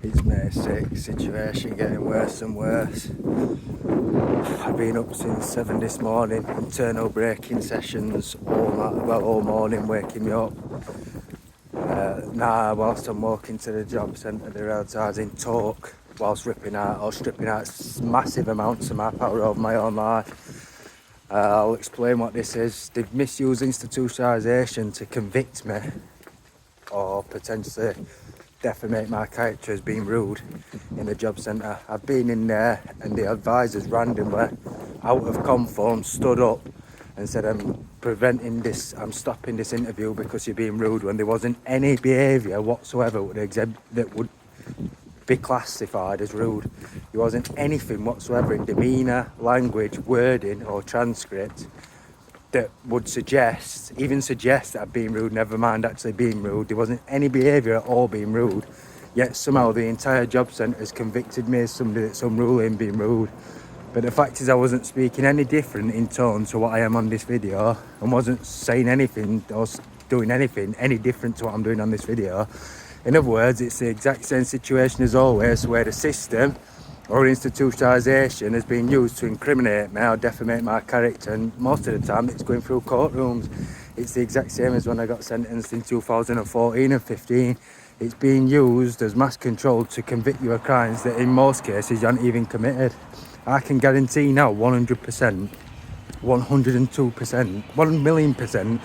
It's May 6, situation getting worse and worse. I've been up since 7 this morning, internal braking sessions all morning, waking me up. Now, whilst I'm walking to the job centre, they realise I was in talk whilst stripping out massive amounts of my power over my own life. I'll explain what this is. They've misused institutionalisation to convict me or potentially defamate my character as being rude in the job centre. I've been in there and the advisors randomly, out of conform, stood up and said I'm stopping this interview because you're being rude, when there wasn't any behaviour whatsoever that would be classified as rude. There wasn't anything whatsoever in demeanour, language, wording or transcript that would suggest that I'd been rude, never mind actually being rude. There wasn't any behaviour at all being rude, yet somehow the entire job centre has convicted me as somebody that's unruly and being rude. But the fact is I wasn't speaking any different in tone to what I am on this video, and wasn't saying anything or doing anything any different to what I'm doing on this video. In other words, it's the exact same situation as always, where the system or institutionalisation has been used to incriminate me or defamate my character, and most of the time it's going through courtrooms. It's the exact same as when I got sentenced in 2014 and 15. It's being used as mass control to convict you of crimes that in most cases you haven't even committed. I can guarantee now 100%, 102%, 1,000,000%,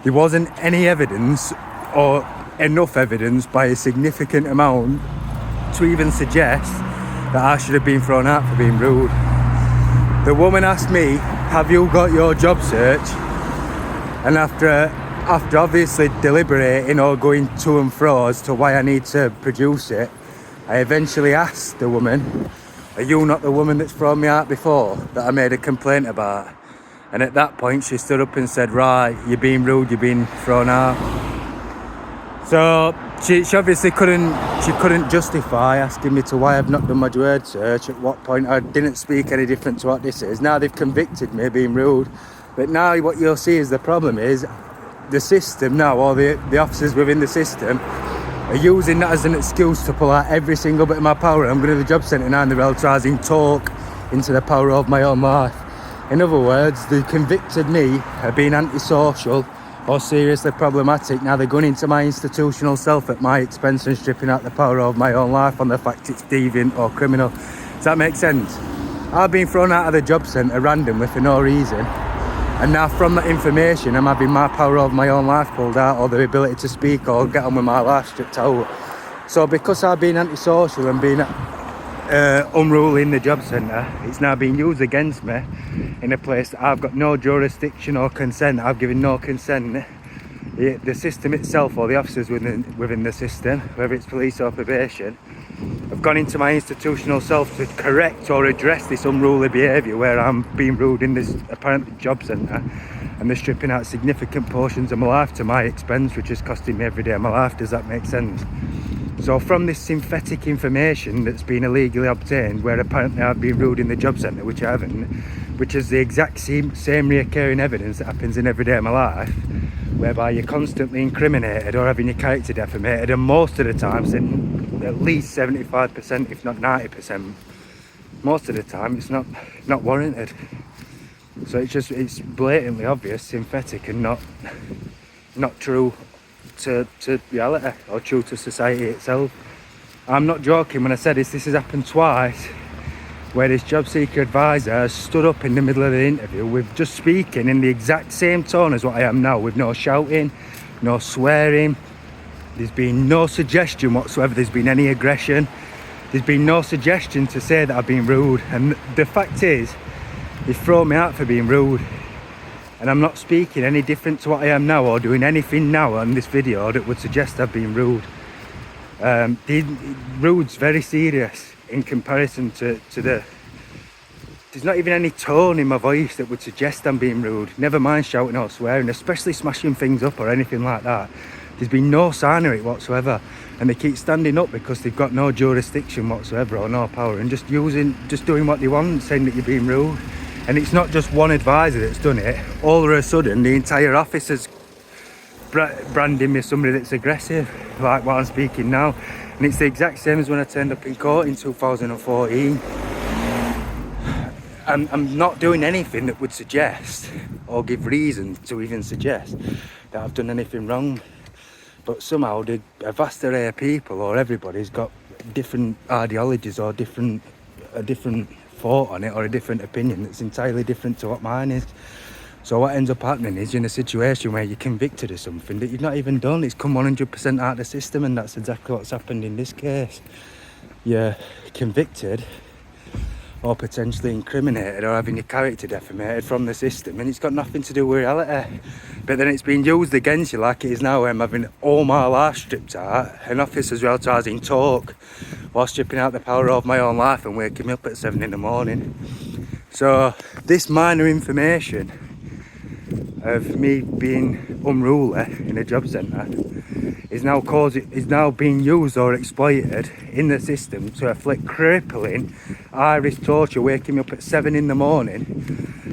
there wasn't any evidence or enough evidence by a significant amount to even suggest that I should have been thrown out for being rude. The woman asked me, have you got your job search? And after obviously deliberating or going to and fro as to why I need to produce it, I eventually asked the woman, are you not the woman that's thrown me out before, that I made a complaint about? And at that point she stood up and said, right, you're being rude, you're being thrown out. So she obviously couldn't justify asking me to why I've not done my word search, at what point I didn't speak any different to what this is. Now they've convicted me of being rude, but now what you'll see is the problem is the system now, or the officers within the system, are using that as an excuse to pull out every single bit of my power. I'm going to the job centre now and they're advertising talk into the power of my own life. In other words, they convicted me of being antisocial or seriously problematic. Now they're going into my institutional self at my expense and stripping out the power of my own life on the fact it's deviant or criminal. Does that make sense? I've been thrown out of the job centre randomly for no reason, and now from that information I'm having my power of my own life pulled out, or the ability to speak or get on with my life stripped out. So because I've been antisocial and been unruly in the job centre, it's now being used against me in a place that I've got no jurisdiction or consent. I've given no consent. The system itself, or the officers within the system, whether it's police or probation, have gone into my institutional self to correct or address this unruly behaviour where I'm being rude in this apparent job centre, and they're stripping out significant portions of my life to my expense, which is costing me every day of my life. Does that make sense? So from this synthetic information that's been illegally obtained, where apparently I've been rude in the job centre, which I haven't, which is the exact same reoccurring evidence that happens in every day of my life, whereby you're constantly incriminated or having your character defamated, and most of the time, at least 75%, if not 90%, most of the time it's not warranted. So it's blatantly obvious, synthetic, and not true to reality or true to society itself. I'm not joking when I say this has happened twice, where this job seeker advisor has stood up in the middle of the interview with just speaking in the exact same tone as what I am now, with no shouting, no swearing. There's been no suggestion whatsoever there's been any aggression. There's been no suggestion to say that I've been rude, and the fact is they've thrown me out for being rude, and I'm not speaking any different to what I am now or doing anything now on this video that would suggest I've been rude. Rude's very serious in comparison to there's not even any tone in my voice that would suggest I'm being rude, never mind shouting or swearing, especially smashing things up or anything like that. There's been no sign of it whatsoever, and they keep standing up because they've got no jurisdiction whatsoever or no power, and just doing what they want, saying that you're being rude. And it's not just one advisor that's done it. All of a sudden the entire office is branding me somebody that's aggressive, like what I'm speaking now. And it's the exact same as when I turned up in court in 2014. I'm not doing anything that would suggest or give reason to even suggest that I've done anything wrong. But somehow a vast array of people, or everybody's got different ideologies or a different thought on it, or a different opinion that's entirely different to what mine is. So what ends up happening is you're in a situation where you're convicted of something that you've not even done. It's come 100% out of the system, and that's exactly what's happened in this case. You're convicted or potentially incriminated or having your character defamated from the system, and it's got nothing to do with reality. But then it's being used against you like it is now, where I'm having all my life stripped out. An officer's relatising talk while stripping out the power of my own life and waking me up at 7 in the morning. So this minor information of me being unruly in a job centre is now being used or exploited in the system to inflict crippling iris torture, waking me up at 7 in the morning.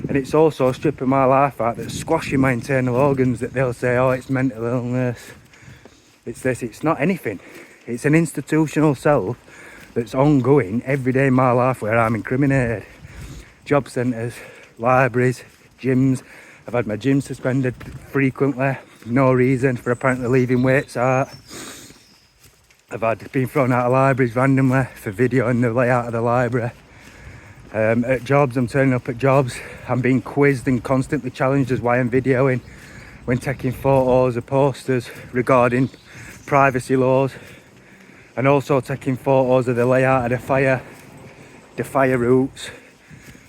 And it's also stripping my life out, that's squashing my internal organs, that they'll say, oh, it's mental illness, it's this. It's not anything. It's an institutional self that's ongoing every day in my life where I'm incriminated. Job centres, libraries, gyms. I've had my gym suspended frequently, no reason, for apparently leaving weights out. I've been thrown out of libraries randomly for videoing the layout of the library. At jobs, I'm turning up at jobs, I'm being quizzed and constantly challenged as why I'm videoing, when taking photos of posters regarding privacy laws, and also taking photos of the layout of the fire routes.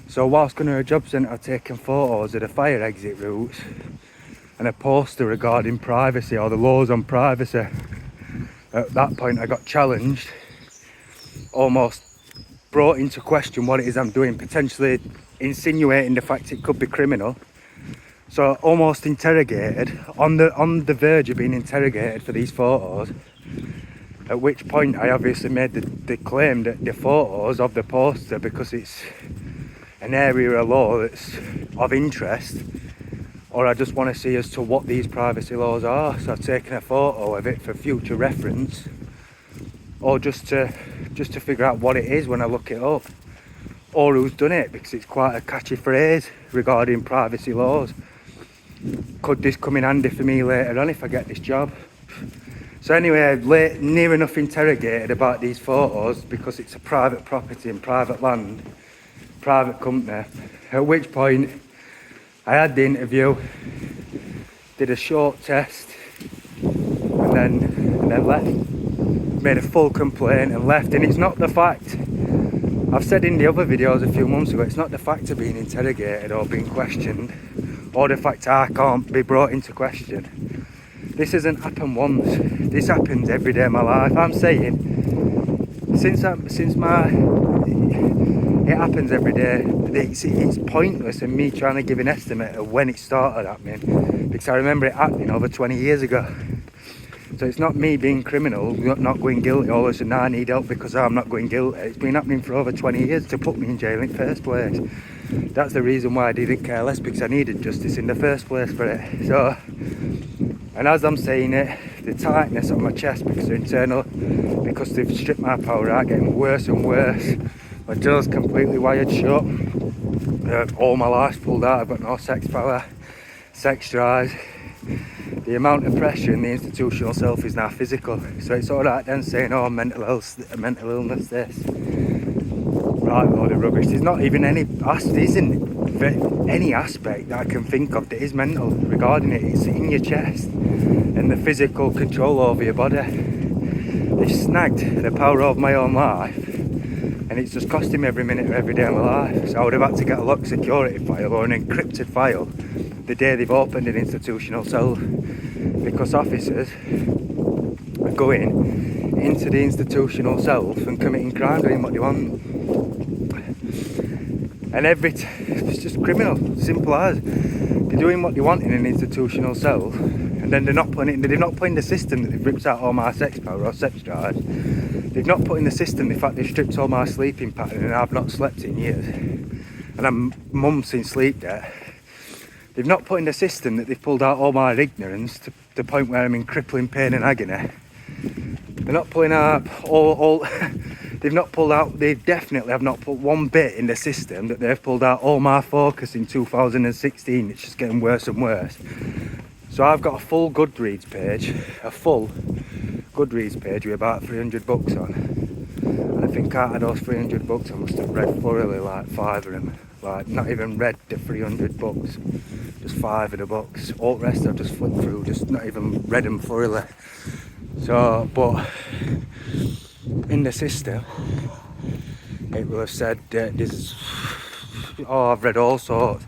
So whilst going to a job centre, I've taken photos of the fire exit routes and a poster regarding privacy or the laws on privacy. At that point I got challenged, almost brought into question what it is I'm doing, potentially insinuating the fact it could be criminal. So almost interrogated, on the verge of being interrogated for these photos. At which point I obviously made the claim that the photos of the poster, because it's an area of law that's of interest, or I just want to see as to what these privacy laws are. So I've taken a photo of it for future reference, or just to figure out what it is when I look it up, or who's done it, because it's quite a catchy phrase regarding privacy laws. Could this come in handy for me later on if I get this job? So anyway, near enough interrogated about these photos, because it's a private property and private land, private company. At which point I had the interview, did a short test, and then left. Made a full complaint and left. And it's not the fact, I've said in the other videos a few months ago, it's not the fact of being interrogated or being questioned, or the fact I can't be brought into question. This hasn't happened once. This happens every day of my life. I'm saying, it happens every day. It's pointless in me trying to give an estimate of when it started happening, because I remember it happening over 20 years ago. So it's not me being criminal, not going guilty, all of a sudden I need help because I'm not going guilty. It's been happening for over 20 years to put me in jail in the first place. That's the reason why I didn't care less, because I needed justice in the first place for it. So, and as I'm saying it, the tightness on my chest because they've stripped my power out, getting worse and worse. My jaw's completely wired shut. All my life's pulled out. I've got no sex power, sex drive. The amount of pressure in the institutional self is now physical. So it's alright then saying, oh, mental illness, this. Right, load of rubbish. There's not even any aspect that I can think of that is mental regarding it. It's in your chest and the physical control over your body. They've snagged the power of my own life, and it's just costing me every minute of every day of my life. So I would have had to get a locked security file or an encrypted file the day they've opened an institutional cell, because officers are going into the institutional self and committing crime, doing what they want. And it's just criminal, simple as. They're doing what they want in an institutional cell, and then they're not putting the system that they've ripped out all my sex power or sex drive. They've not put in the system the fact they've stripped all my sleeping pattern and I've not slept in years. And I'm months in sleep debt. They've not put in the system that they've pulled out all my ignorance to the point where I'm in crippling pain and agony. They're not pulling out all they've not pulled out, they definitely have not put one bit in the system that they've pulled out all my focus in 2016. It's just getting worse and worse. So I've got a full Goodreads page, with about 300 books on. And I think out of those 300 books I must have read thoroughly like 5 of them. Like not even read the 300 books, just 5 of the books. All the rest I've just flipped through, just not even read them thoroughly. So, but in the system, it will have said this. Oh, I've read all sorts.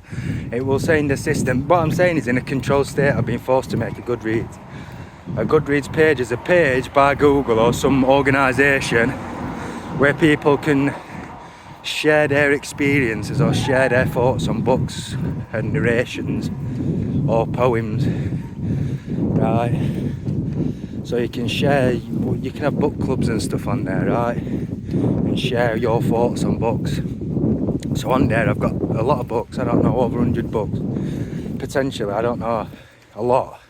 It will say in the system. What I'm saying is, in a controlled state, I've been forced to make a Goodreads. A Goodreads page is a page by Google or some organisation where people can share their experiences or share their thoughts on books and narrations or poems, right? So you can share, you can have book clubs and stuff on there, right? And share your thoughts on books. So on there I've got a lot of books, I don't know, over 100 books. Potentially, I don't know, a lot.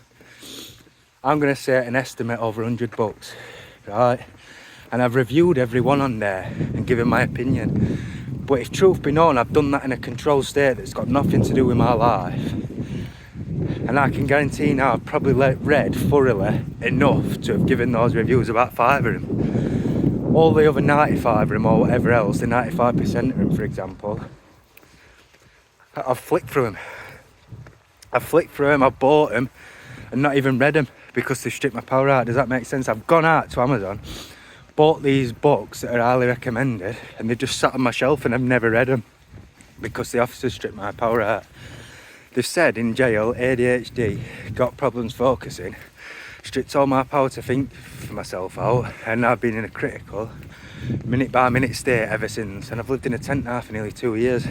I'm going to say an estimate over 100 books, right? And I've reviewed every one on there and given my opinion. But if truth be known, I've done that in a controlled state that's got nothing to do with my life. And I can guarantee now I've probably read thoroughly enough to have given those reviews, about 5 of them. All the other 95 of them or whatever else, the 95% of them for example, I've flicked through them. I've bought them and not even read them because they stripped my power out. Does that make sense? I've gone out to Amazon, bought these books that are highly recommended, and they just sat on my shelf and I've never read them because the officers stripped my power out. They've said in jail, ADHD, got problems focusing, stripped all my power to think for myself out, and I've been in a critical, minute by minute state ever since, and I've lived in a tent now for nearly 2 years.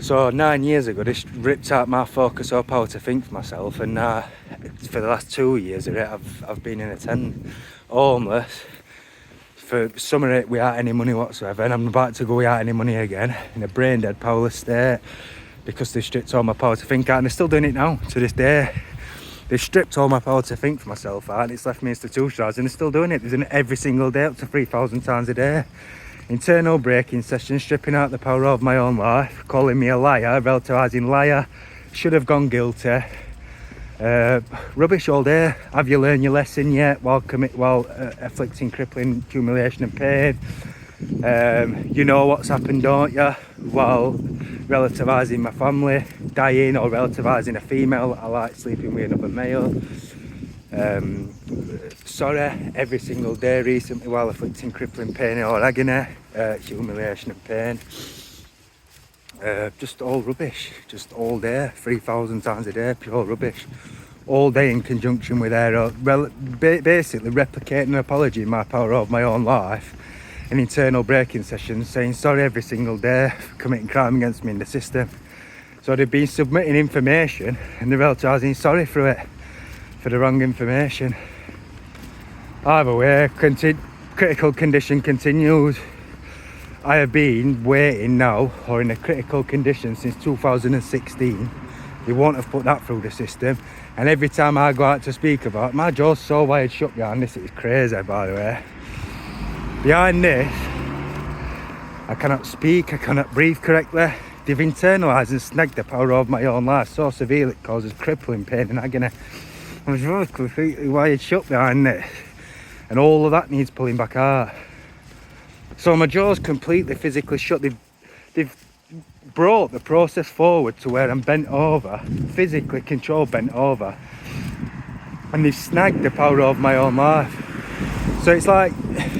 So 9 years ago, this ripped out my focus or power to think for myself, and now for the last 2 years of it, I've been in a tent, homeless, for some of it without any money whatsoever, and I'm about to go without any money again, in a brain dead, powerless state, because they stripped all my power to think out, and they're still doing it now, to this day. They've stripped all my power to think for myself out, and it's left me institutionalised, and they're still doing it. They're doing it every single day, up to 3,000 times a day. Internal breaking sessions, stripping out the power of my own life, calling me a liar, relativising liar, should have gone guilty. Rubbish all day. Have you learned your lesson yet? While afflicting crippling humiliation and pain. You know what's happened, don't you? While relativising my family, dying, or relativising a female I like sleeping with another male. Sorry every single day recently while afflicting crippling pain or agony, humiliation and pain. Just all rubbish, just all day, 3,000 times a day, pure rubbish. All day in conjunction with their basically replicating an apology in my power of my own life, an internal breaking session, saying sorry every single day for committing crime against me in the system. So they've been submitting information and they're relativizing sorry for it, for the wrong information. Either way, critical condition continues. I have been waiting now, or in a critical condition, since 2016. They won't have put that through the system. And every time I go out to speak about it, my jaw's so wired shut behind this, it's crazy, by the way. Behind this, I cannot speak, I cannot breathe correctly. They've internalised and snagged the power of my own life so severely it causes crippling pain and agony. I was really completely wired shut behind this. And all of that needs pulling back out. So my jaw's completely physically shut. They've brought the process forward to where I'm bent over, physically controlled bent over, and they've snagged the power of my own life. So it's like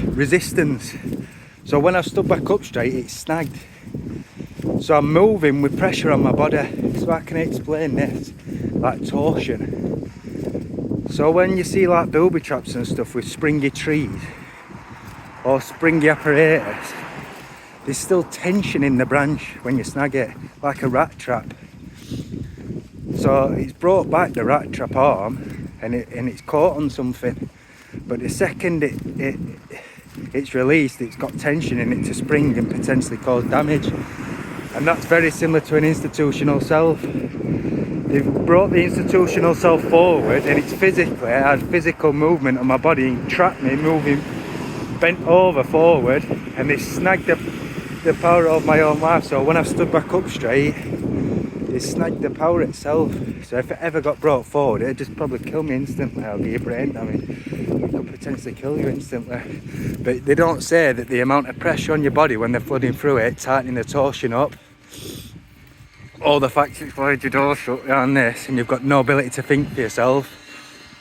resistance. So when I've stood back up straight, it's snagged. So I'm moving with pressure on my body. So I can explain this, like torsion. So when you see like booby traps and stuff with springy trees or springy apparatus, there's still tension in the branch when you snag it, like a rat trap. So it's brought back the rat trap arm and it's caught on something. But the second it's released, it's got tension in it to spring and potentially cause damage. And that's very similar to an institutional self. They've brought the institutional self forward, and it's physically, I had physical movement on my body and trapped me moving bent over forward, and they snagged the power of my own life. So when I've stood back up straight, they snagged the power itself. So if it ever got brought forward, it'd just probably kill me instantly. I'll get your brain damage. It could potentially kill you instantly. But they don't say that the amount of pressure on your body when they're flooding through it, tightening the torsion up, all the fact it's void your door shut on this, and you've got no ability to think for yourself.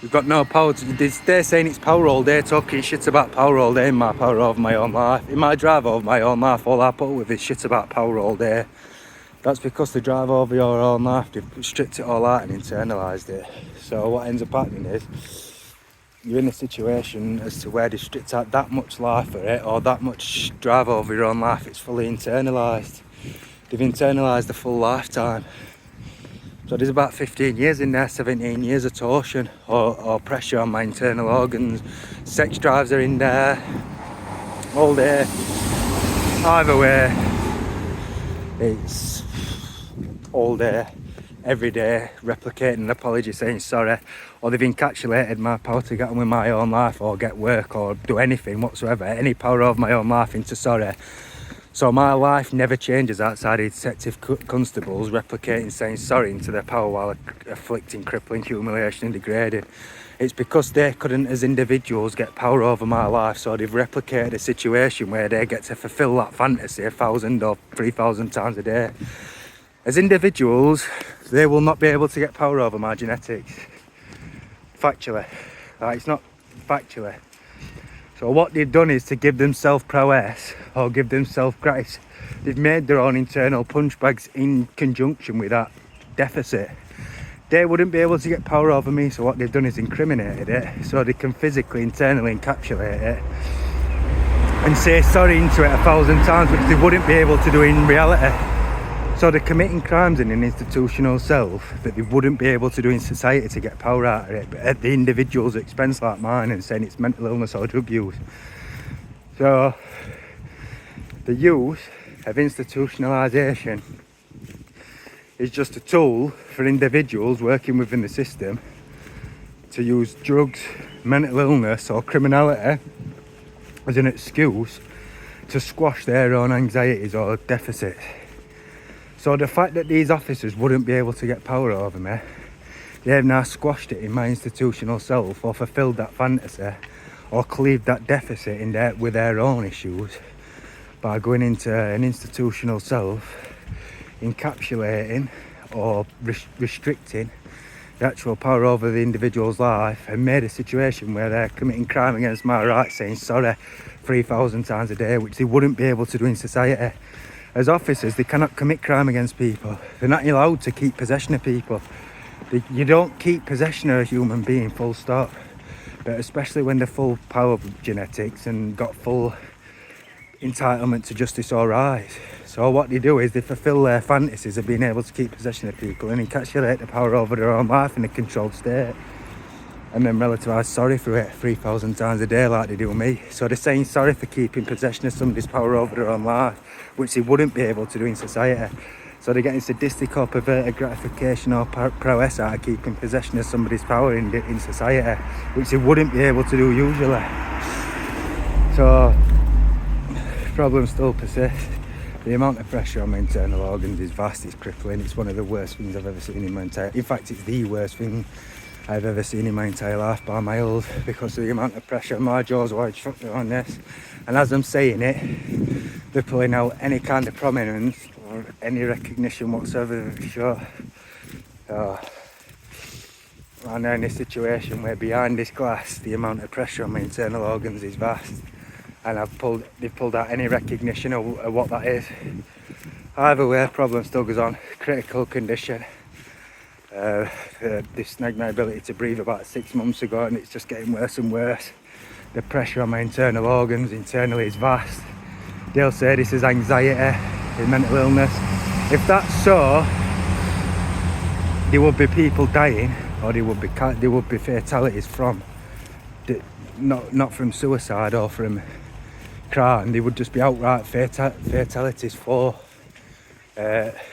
You've got no power. They're saying it's power all day, talking shit about power all day in my power over my own life. In my drive over my own life, all I put with is shit about power all day. That's because the drive over your own life, they've stripped it all out and internalised it. So what ends up happening is, you're in a situation as to where they've stripped out that much life for it, or that much drive over your own life, it's fully internalised. They've internalised the full lifetime. So there's about 15 years in there, 17 years of torsion or pressure on my internal organs. Sex drives are in there all day. Either way, it's all day, every day, replicating an apology, saying sorry, or they've encapsulated my power to get on with my own life or get work or do anything whatsoever, any power of my own life into sorry. So my life never changes outside of detective constables replicating saying sorry into their power while afflicting crippling humiliation and degrading. It's because they couldn't as individuals get power over my life, so they've replicated a situation where they get to fulfill that fantasy 1,000 or 3,000 times a day. As individuals, they will not be able to get power over my genetics. Factually. It's not factually. So what they've done is to give themselves prowess or give themselves grace. They've made their own internal punch bags in conjunction with that deficit. They wouldn't be able to get power over me, so what they've done is incriminated it so they can physically, internally encapsulate it and say sorry into it 1,000 times, which they wouldn't be able to do in reality. So they're committing crimes in an institutional self that they wouldn't be able to do in society to get power out of it, but at the individual's expense like mine, and saying it's mental illness or drug use. So the use of institutionalisation is just a tool for individuals working within the system to use drugs, mental illness or criminality as an excuse to squash their own anxieties or deficits. So the fact that these officers wouldn't be able to get power over me, they've now squashed it in my institutional self, or fulfilled that fantasy, or cleaved that deficit in there with their own issues by going into an institutional self, encapsulating or restricting the actual power over the individual's life, and made a situation where they're committing crime against my rights, saying sorry 3,000 times a day, which they wouldn't be able to do in society. As officers, they cannot commit crime against people. They're not allowed to keep possession of people. You don't keep possession of a human being, full stop. But especially when they're full power of genetics and got full entitlement to justice or rights. So what they do is they fulfill their fantasies of being able to keep possession of people and encapsulate the power over their own life in a controlled state, and then relativise sorry for it 3,000 times a day like they do me. So they're saying sorry for keeping possession of somebody's power over their own life, which they wouldn't be able to do in society. So they're getting sadistic or perverted gratification or prowess out of keeping possession of somebody's power in society, which they wouldn't be able to do usually. So problems still persist. The amount of pressure on my internal organs is vast, it's crippling. It's one of the worst things I've ever seen in my entire... In fact, it's the worst thing I've ever seen in my entire life by miles, because of the amount of pressure. My jaw's wide shut on this, and as I'm saying it, they're pulling out any kind of prominence or any recognition whatsoever of the show. I'm in a situation where behind this glass the amount of pressure on my internal organs is vast, and they've pulled out any recognition of what that is. Either way, problem still goes on. Critical condition. They snagged my ability to breathe about 6 months ago, and it's just getting worse and worse. The pressure on my internal organs internally is vast. They'll say this is anxiety and mental illness. If that's so, there would be people dying, or there would be fatalities from not from suicide or from crime. They would just be outright fatalities for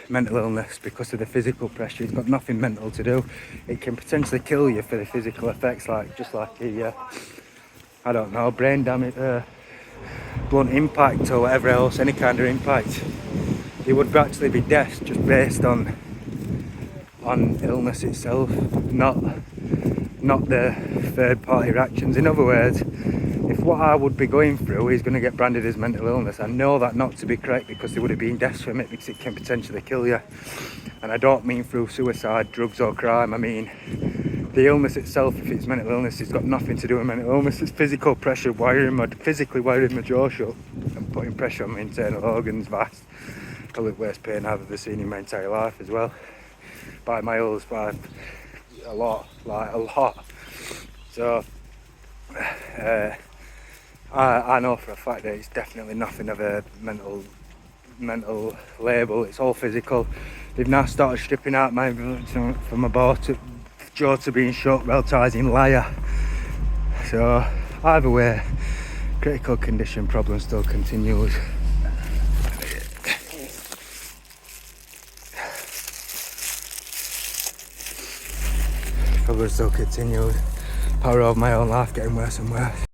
mental illness because of the physical pressure. It's got nothing mental to do. It can potentially kill you for the physical effects, like just like a I don't know, brain damage, blunt impact or whatever else, any kind of impact. You would actually be death just based on illness itself, not the third party reactions. In other words, if what I would be going through is going to get branded as mental illness, I know that not to be correct because there would have been deaths from it, because it can potentially kill you. And I don't mean through suicide, drugs or crime. I mean the illness itself. If it's mental illness, it's got nothing to do with mental illness. It's physical pressure, physically wiring my jaw shut and putting pressure on my internal organs. Vast, probably the worst pain I've ever seen in my entire life as well, by miles, by a lot. So I know for a fact that it's definitely nothing of a mental label. It's all physical. They've now started stripping out my from my jaw to being shut, relativising liar. So either way, critical condition problem still continues. Problem still continues. Power of my own life getting worse and worse.